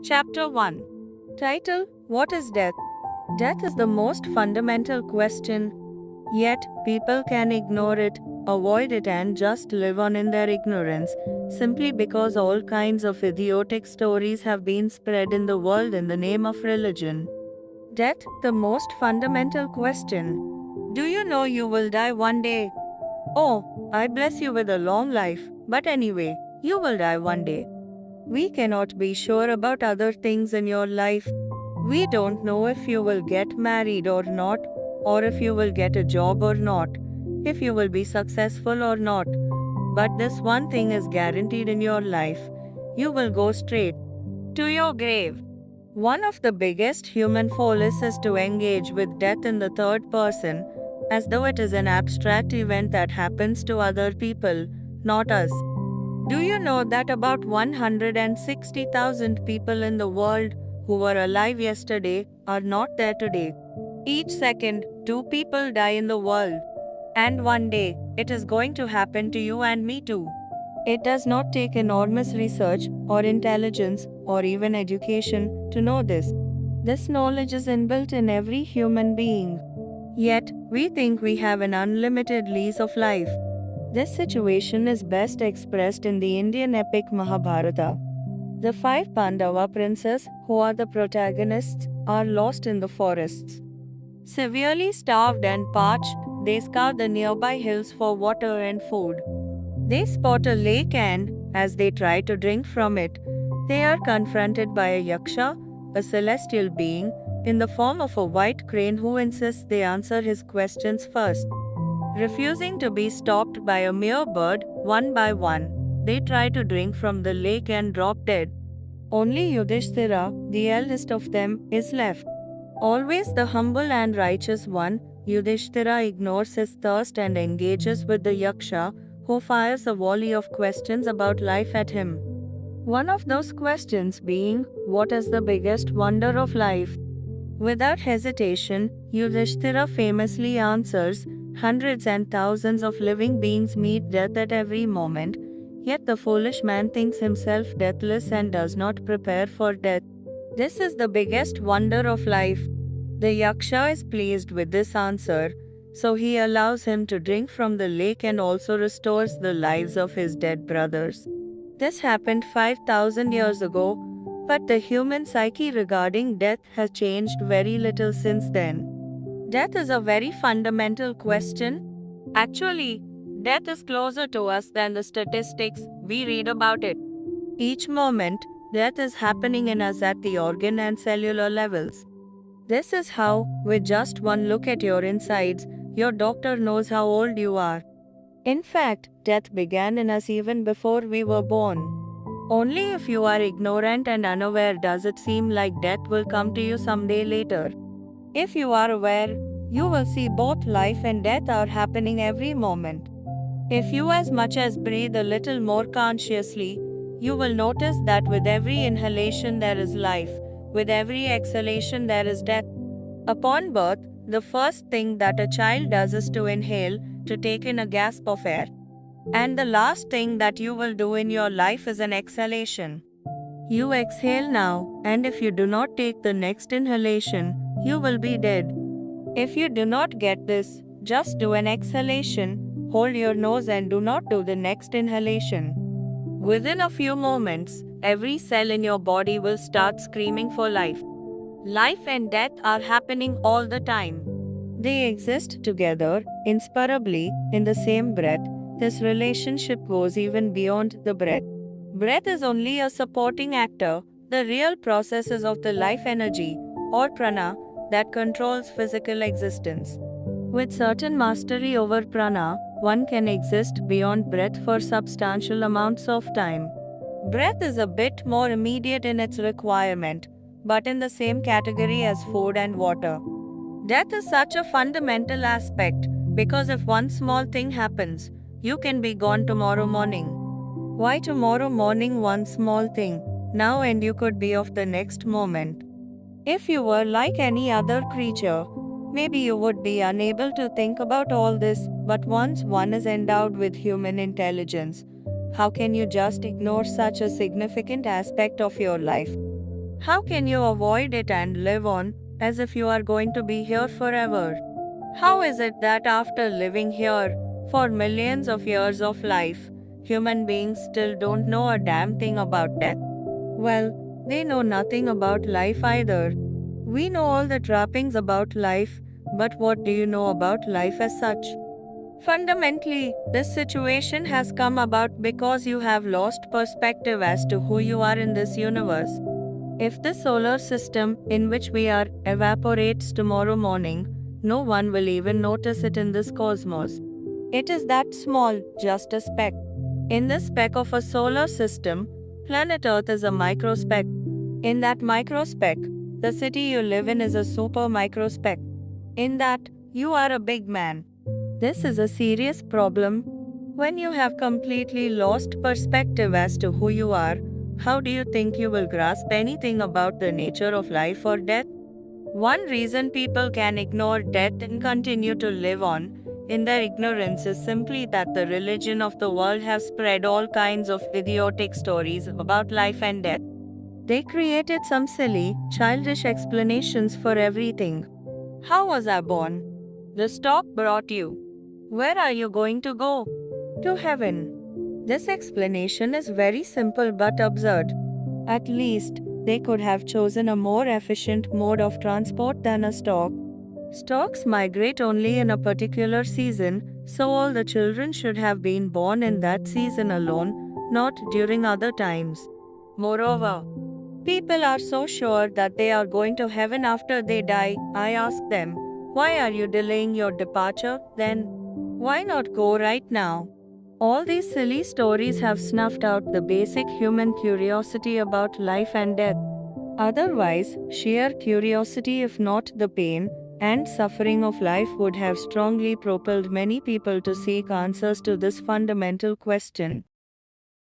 Chapter 1. Title: What is death? Death is the most fundamental question, yet people can ignore it, avoid it, and just live on in their ignorance, simply because all kinds of idiotic stories have been spread in the world in the name of religion. Death, the most fundamental question. Do you know you will die one day? Oh, I bless you with a long life, but anyway, you will die one day. We cannot be sure about other things in your life. We don't know if you will get married or not, or if you will get a job or not, if you will be successful or not. But this one thing is guaranteed in your life: you will go straight to your grave. One of the biggest human follies is to engage with death in the third person, as though it is an abstract event that happens to other people, not us. Do you know that about 160,000 people in the world who were alive yesterday are not there today? Each second, two people die in the world. And one day, it is going to happen to you and me too. It does not take enormous research or intelligence or even education to know this. This knowledge is inbuilt in every human being. Yet, we think we have an unlimited lease of life. This situation is best expressed in the Indian epic Mahabharata. The five Pandava princes, who are the protagonists, are lost in the forests. Severely starved and parched, they scour the nearby hills for water and food. They spot a lake and, as they try to drink from it, they are confronted by a yaksha, a celestial being, in the form of a white crane who insists they answer his questions first. Refusing to be stopped by a mere bird, one by one, they try to drink from the lake and drop dead. Only Yudhishthira, the eldest of them, is left. Always the humble and righteous one, Yudhishthira ignores his thirst and engages with the yaksha, who fires a volley of questions about life at him. One of those questions being, what is the biggest wonder of life? Without hesitation, Yudhishthira famously answers, hundreds and thousands of living beings meet death at every moment, yet the foolish man thinks himself deathless and does not prepare for death. This is the biggest wonder of life. The yaksha is pleased with this answer, so he allows him to drink from the lake and also restores the lives of his dead brothers. This happened 5,000 years ago, but the human psyche regarding death has changed very little since then. Death is a very fundamental question. Actually, death is closer to us than the statistics we read about it. Each moment, death is happening in us at the organ and cellular levels. This is how, with just one look at your insides, your doctor knows how old you are. In fact, death began in us even before we were born. Only if you are ignorant and unaware does it seem like death will come to you someday later. If you are aware, you will see both life and death are happening every moment. If you as much as breathe a little more consciously, you will notice that with every inhalation there is life, with every exhalation there is death. Upon birth, the first thing that a child does is to inhale, to take in a gasp of air. And the last thing that you will do in your life is an exhalation. You exhale now, and if you do not take the next inhalation, you will be dead. If you do not get this, just do an exhalation, hold your nose and do not do the next inhalation. Within a few moments, every cell in your body will start screaming for life. Life and death are happening all the time. They exist together, inseparably, in the same breath. This relationship goes even beyond the breath. Breath is only a supporting actor. The real process is of the life energy, or prana, that controls physical existence. With certain mastery over prana, one can exist beyond breath for substantial amounts of time. Breath is a bit more immediate in its requirement, but in the same category as food and water. Death is such a fundamental aspect, because if one small thing happens, you can be gone tomorrow morning. Why tomorrow morning one small thing, now and you could be of the next moment. If you were like any other creature, maybe you would be unable to think about all this, but once one is endowed with human intelligence, how can you just ignore such a significant aspect of your life? How can you avoid it and live on as if you are going to be here forever? How is it that after living here for millions of years of life, human beings still don't know a damn thing about death? Well, they know nothing about life either. We know all the trappings about life, but what do you know about life as such? Fundamentally, this situation has come about because you have lost perspective as to who you are in this universe. If the solar system in which we are evaporates tomorrow morning, no one will even notice it in this cosmos. It is that small, just a speck. In the speck of a solar system, planet Earth is a microspeck. In that microspeck, the city you live in is a super microspeck. In that, you are a big man. This is a serious problem. When you have completely lost perspective as to who you are, how do you think you will grasp anything about the nature of life or death? One reason people can ignore death and continue to live on in their ignorance is simply that the religion of the world has spread all kinds of idiotic stories about life and death. They created some silly, childish explanations for everything. How was I born? The stock brought you. Where are you going to go? To heaven. This explanation is very simple but absurd. At least, they could have chosen a more efficient mode of transport than a stock. Storks migrate only in a particular season, so all the children should have been born in that season alone, not during other times. Moreover, people are so sure that they are going to heaven after they die. I ask them, why are you delaying your departure then? Why not go right now? All these silly stories have snuffed out the basic human curiosity about life and death. Otherwise, sheer curiosity, if not the pain and suffering of life, would have strongly propelled many people to seek answers to this fundamental question.